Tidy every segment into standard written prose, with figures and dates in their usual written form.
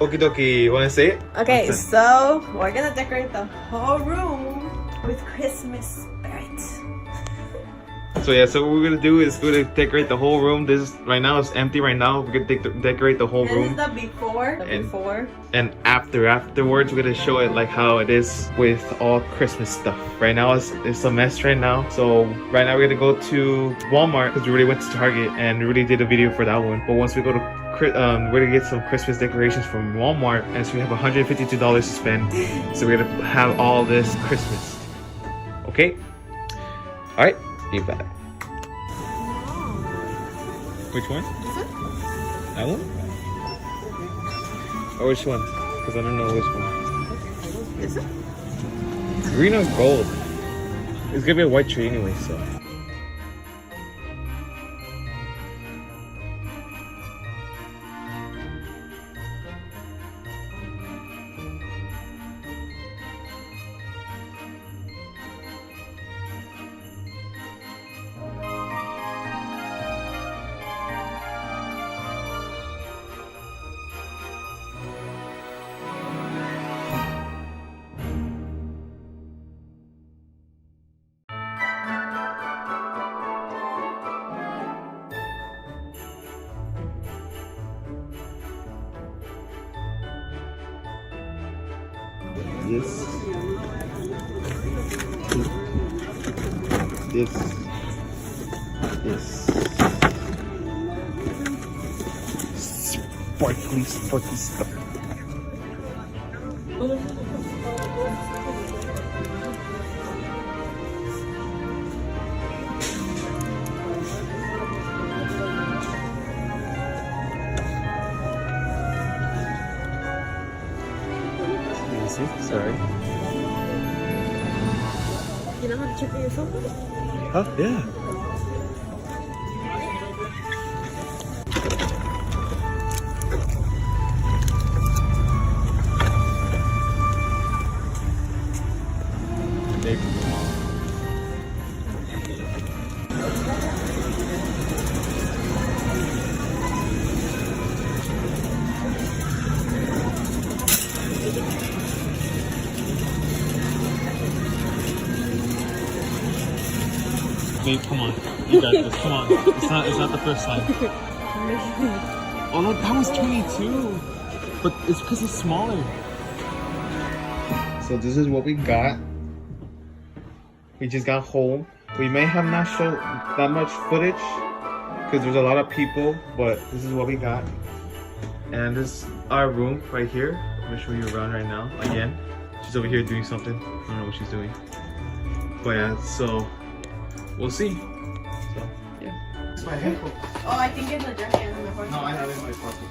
Okie dokie, you wanna say it? Okay, so we're gonna decorate the whole room with Christmas spirit. So yeah, so what we're gonna do is we're gonna decorate the whole room. This is, right now it's empty right now. We're gonna decorate the whole room. This is the before. And afterwards we're gonna show it like how it is with all Christmas stuff. Right now it's a mess right now. So right now we're gonna go to Walmart because we already went to Target and we already did a video for that one. But once we go to we're gonna get some Christmas decorations from Walmart, and so we have $152 to spend. So we're gonna have all this Christmas. Okay? Alright, be back. Which one? That one? Or which one? Because I don't know which one. Is it? Green or gold? It's gonna be a white tree anyway, so. This. Sparkly stuff. Sorry. You know how to check it yourself? Huh? Yeah. Babe, come on. You got this. Come on. It's not the first time. Oh no, that was 22. But it's because it's smaller. So this is what we got. We just got home. We may have not shown that much footage because there's a lot of people, but this is what we got. And this is our room right here. I'm gonna show you around right now. Again, she's over here doing something. I don't know what she's doing. But yeah, so we'll see. So yeah. It's my headphone. Oh, I think it's a jacket in the pocket. No, I have it in my pocket.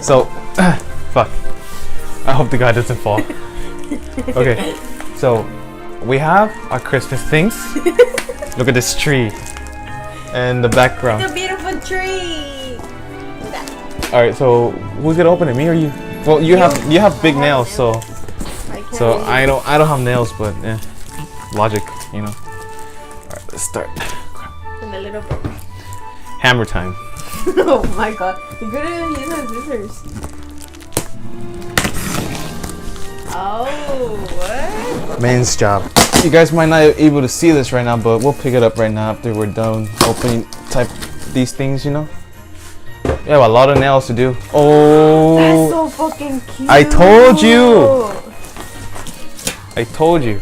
So, fuck. I hope the guy doesn't fall. Okay, so we have our Christmas things. Look at this tree and the background. It's a beautiful tree. All right, so who's gonna open it? Me or you? Well, you have big nails, so I don't have nails, but yeah, logic, you know. All right, let's start. And a little bit. Hammer time. Oh my god, you couldn't use the scissors. Oh, what? Man's job. You guys might not be able to see this right now, but we'll pick it up right now after we're done opening these things, you know. We have a lot of nails to do. Oh, that's so fucking cute. I told you. I told you.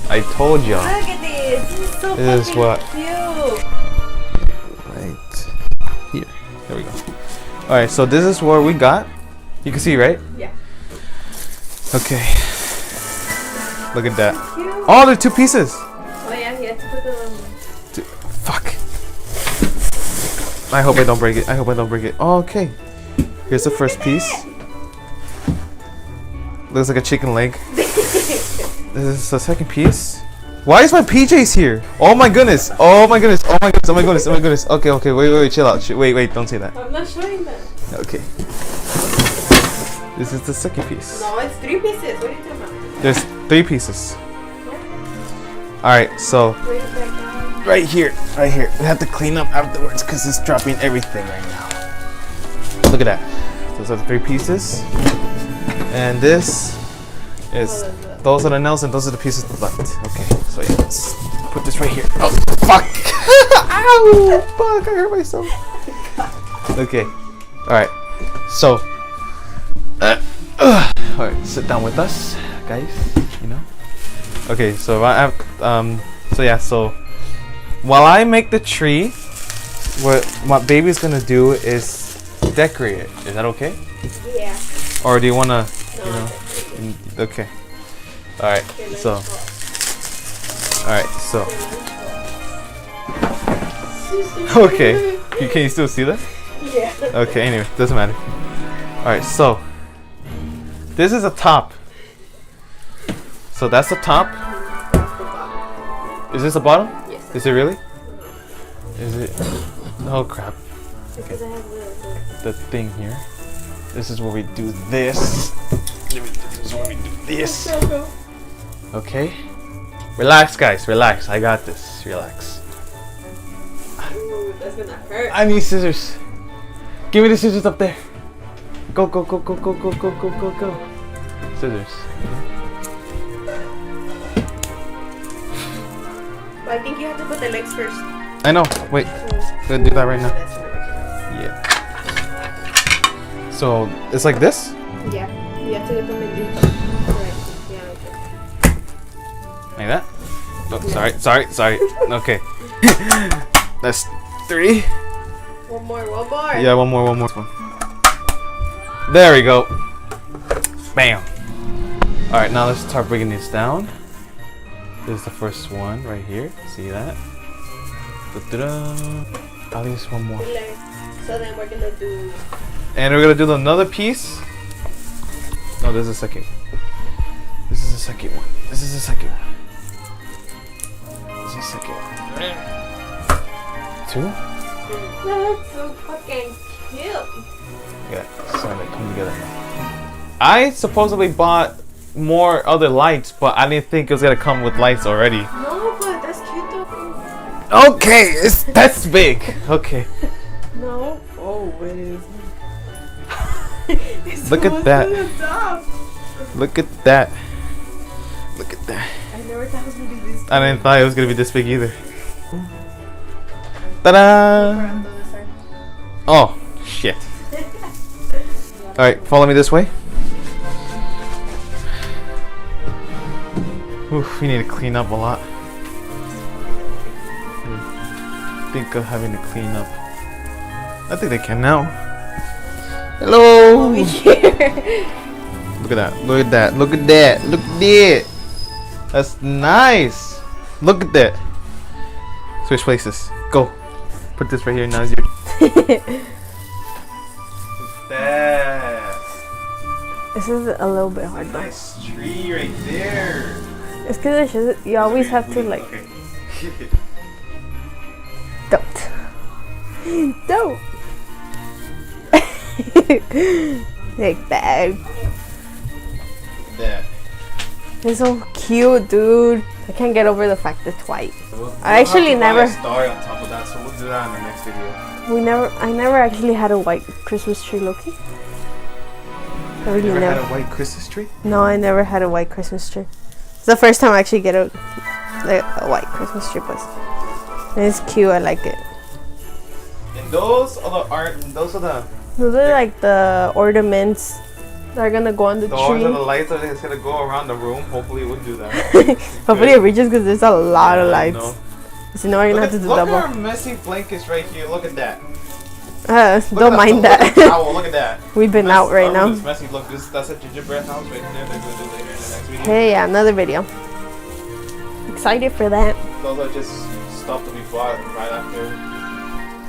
I told y'all. Look at this. This is so This is what? cute. Right here. There we go. All right, so this is what we got. You can see, right? Yeah. Okay. Look at that. Cute. Oh, they're 2 pieces. Oh yeah, he had to put the Fuck. I hope I don't break it. I hope I don't break it. Oh, okay. Here's the first piece. Looks like a chicken leg. This is the second piece. Why is my PJs here? Oh my goodness. Oh my goodness. Oh my goodness. Oh my goodness. Oh my goodness. Okay. Wait. Chill out. Wait. Don't say that. I'm not showing that. Okay. This is the second piece. No, it's 3 pieces. What are you talking about? There's 3 pieces. Alright, so Wait, back down. right here. Right here. We have to clean up afterwards because it's dropping everything right now. Look at that. Those are the 3 pieces. And this is, those are the nails and those are the pieces left. Okay, so yeah, let's put this right here. Oh, fuck. Ow, fuck, I hurt myself. Okay, all right, so, all right, sit down with us, guys, you know. Okay, so I have, so yeah, so while I make the tree, what baby's gonna do is decorate it. Is that okay? Yeah. Or do you wanna, you know? Okay. All right. So. All right. So. Okay. Can you still see that? Yeah. Okay. Anyway, doesn't matter. All right. So. This is a top. So that's the top. Is this the bottom? Yes. Is it really? Is it? Oh crap. Okay. The thing here. This is where we do this. This is where we do this. Okay. Relax, guys. Relax. I got this. Relax. Ooh, that's gonna hurt. I need scissors. Give me the scissors up there. Go, go, go, go, go, go, go, go, go, go. Scissors. But I think you have to put the legs first. I know. Wait. I'm gonna do that right now. Yeah. So it's like this? Yeah. You have to get them in each. Right. Yeah. Like that? Oh, sorry. Okay. That's 3. One more. Yeah, one more. There we go. Bam. All right, now let's start breaking this down. This is the first one right here. See that? Da-da-da. At least one more. So then we're gonna do. And we're gonna do another piece. No, this is the second. This is the second one. This is the second one. 2. That's so fucking cute. Yeah, so they come together now. I supposedly bought more other lights, but I didn't think it was gonna come with lights already. No, but that's cute though. Okay, that's big. Okay. No. Oh, it is. Look at that. Look at that. Look at that. I never thought it was gonna be this big. I didn't thought it was gonna be this big either. Ta-da! Oh, shit. Alright, follow me this way. Oof, we need to clean up a lot. Think of having to clean up. I think they can now. Hello! Over here. Look at that. Look at that. Look at that. Look at that. That's nice. Look at that. Switch places. Go. Put this right here. Now is your. That. This is a little bit hard though. Nice tree right there. It's because you always have to like. Okay. Don't. Don't. Like that. That. It's so cute, dude. I can't get over the fact it's white. I actually never. A star on top of that, so we'll do that in the next video. I never actually had a white Christmas tree, Loki. I really You never. ever had a white Christmas tree? No, I never had a white Christmas tree. It's the first time I actually get a white Christmas tree, but it's cute. I like it. And those are the art. Those are the. Those are like the ornaments that are gonna go on the Those tree. are the lights that is gonna go around the room. Hopefully, it would do that. Hopefully it reaches because there's a lot of I lights. know. So now you're gonna have to do Look double. at our messy blankets right here. Look at that. Look Don't at mind Look at that. the towel. Look at that. We've been Mess- out right our now. room is messy. Look, that's a gingerbread house right there. They're gonna do later in the next video. Hey, yeah, another video. Excited for that. Those are just stuff that we bought right after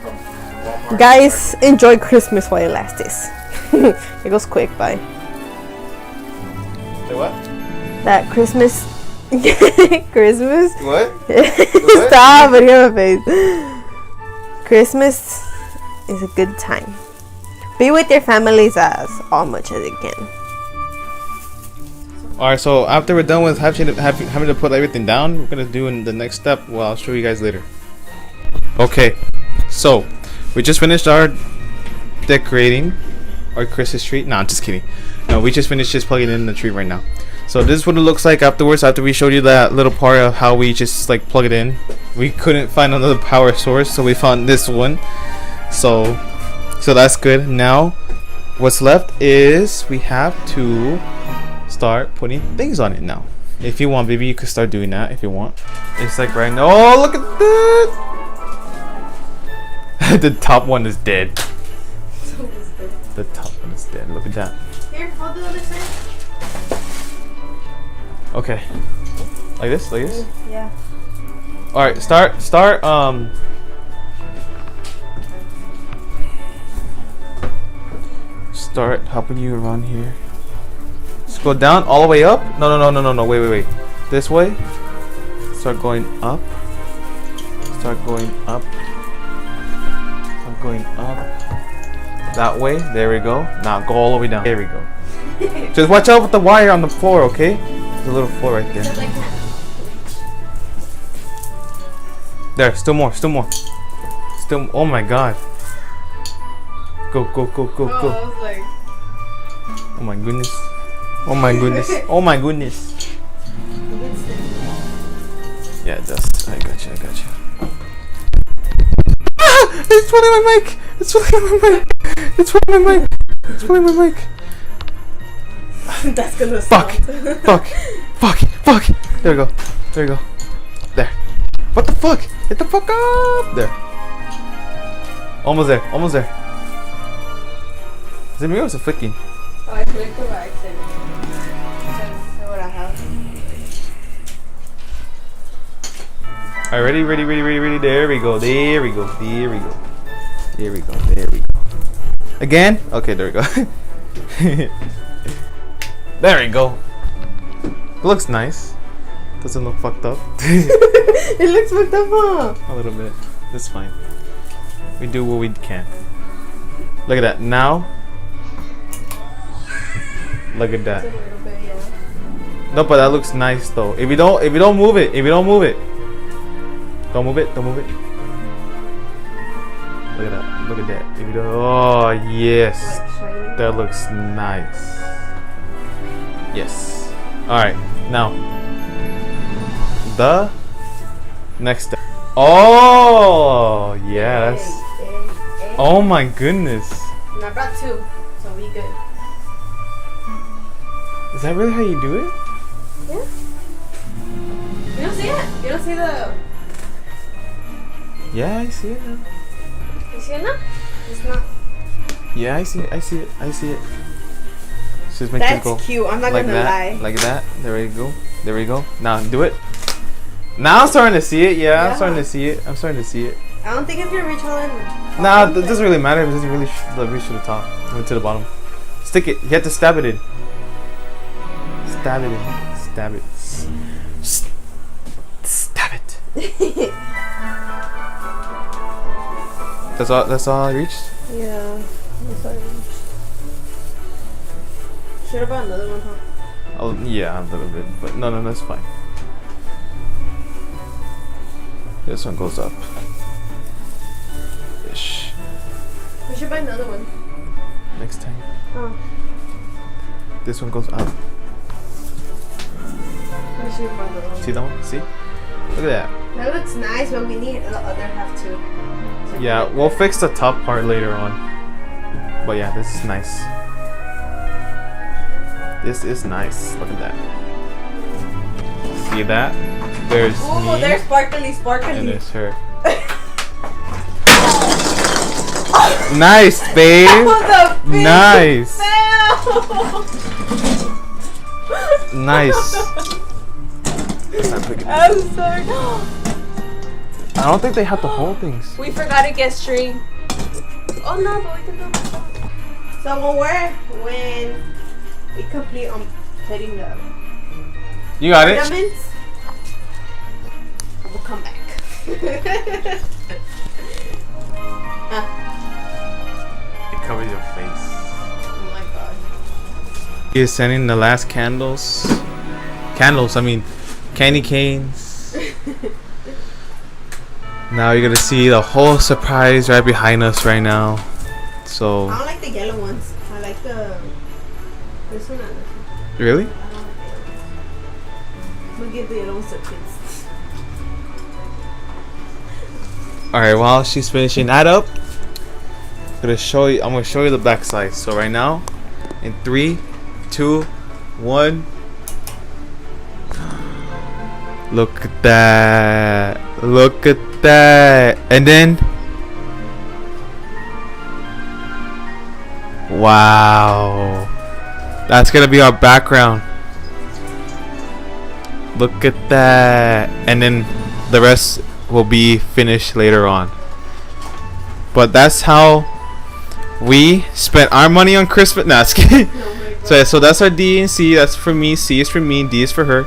from Walmart. Guys, enjoy Christmas while it lasts. It goes quick, bye. Say what? That Christmas. Christmas? What? Stop, but your face. Christmas is a good time. Be with your families as much as you can. Alright, so after we're done with having to put everything down, we're gonna do in the next step. Well, I'll show you guys later. Okay, so we just finished our decorating our Christmas tree. No, I'm just kidding. No, we just finished just plugging in the tree right now. So this is what it looks like afterwards. After we showed you that little part of how we just like plug it in, we couldn't find another power source, so we found this one. So that's good. Now what's left is we have to start putting things on it now. If you want, baby, you could start doing that if you want. It's like right now. Oh, look at that! The top one is dead. The top one is dead. Look at that. Here, I'll do the other side. Okay. Like this? Like this? Yeah. Alright, start helping you around here. Just go down all the way up. No. Wait. This way. Start going up. Start going up. Start going up. That way. There we go. Now go all the way down. There we go. Just watch out with the wire on the floor, okay? There's a little floor right there. There, still more. Oh my god. Go. Oh, I was like... Oh my goodness. Oh my goodness. Oh my goodness. Yeah, it does. I got you. Ah! It's pulling my mic. It's pulling my mic. That's gonna Fuck. There we go. There. What the fuck? Get the fuck up. There. Almost there. Is it me or is it flicking? Oh, I flicked it by accident. That's what I have. Alright, ready. There we go. Again? Okay, there we go. There we go. It looks nice. Doesn't look fucked up. It looks fucked up, huh? A little bit. That's fine. We do what we can. Look at that. Now. Look at that. It's a little bit, yeah. No, but that looks nice though. If you don't move it. Don't move it. Look at that. If you don't, oh yes. Like That looks nice. Yes. Alright, now the next step. Oh yes. Oh my goodness. And I brought 2, so we good. Is that really how you do it? Yeah. You don't see it? You don't see the... Yeah, I see it now. You see it now? It's not... Yeah, I see it. Just make it go That's cute. I'm not like gonna lie. Like that. There we go. Now do it. Now I'm starting to see it. Yeah, I'm starting to see it. I don't think it's gonna reach all in. Nah, it doesn't really matter. It doesn't really reach to the top. Went to the bottom. Stick it. You have to stab it in. Stab it. Stab it. That's all I reached? Yeah. That's all I reached. Should have brought another one, huh? Oh, yeah, a little bit. But no, that's fine. This one goes up. Ish. We should buy another one. Next time. Oh. This one goes up. We should buy another one. See that one? See? Look at that. That looks nice, but we need the other half too. So Yeah, we'll fix the top part later on. But yeah, this is nice. This is nice. Look at that. See that? There's me. There's sparkly. And there's her. Nice, babe. Nice. Nice. I'm sorry. I don't think they have to hold things. We forgot to get string. Oh no, but we can do it. So when we complete on putting the You got it? ornaments, we'll come back. It covers your face. Oh my god. He is sending the last candles. Candy canes. Now you're gonna see the whole surprise right behind us right now. So. I don't like the yellow ones. I like the. This one. Really? We'll give the yellow ones to kids. All right. While she's finishing that up, I'm gonna show you the back side. So right now, in 3, 2, 1. Look at that. Look at that. And then. Wow. That's going to be our background. Look at that. And then the rest will be finished later on. But that's how we spent our money on Christmas. Nah, just kidding. So that's our D and C. That's for me. C is for me. D is for her.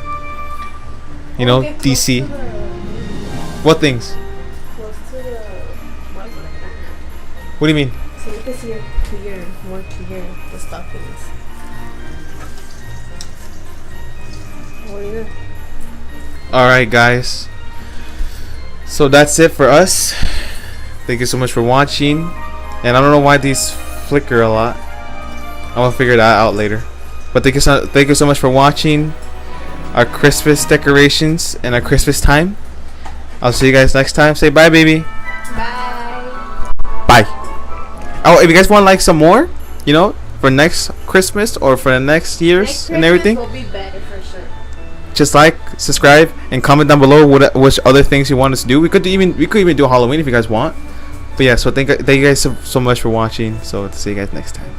You know, DC. What things? Close to the. What do you mean? So you can see it clear, more clear, the stockings. Oh yeah. Alright, guys. So that's it for us. Thank you so much for watching. And I don't know why these flicker a lot. I'm gonna figure that out later. But thank you so much for watching our Christmas decorations and our Christmas time. I'll see you guys next time. Say bye, baby. Bye. Bye. Oh, if you guys want like some more, you know, for next Christmas or for the next years and everything, will be better for sure. just like, subscribe, and comment down below which other things you want us to do. We could even do Halloween if you guys want. But yeah, so thank you guys so much for watching. So see you guys next time.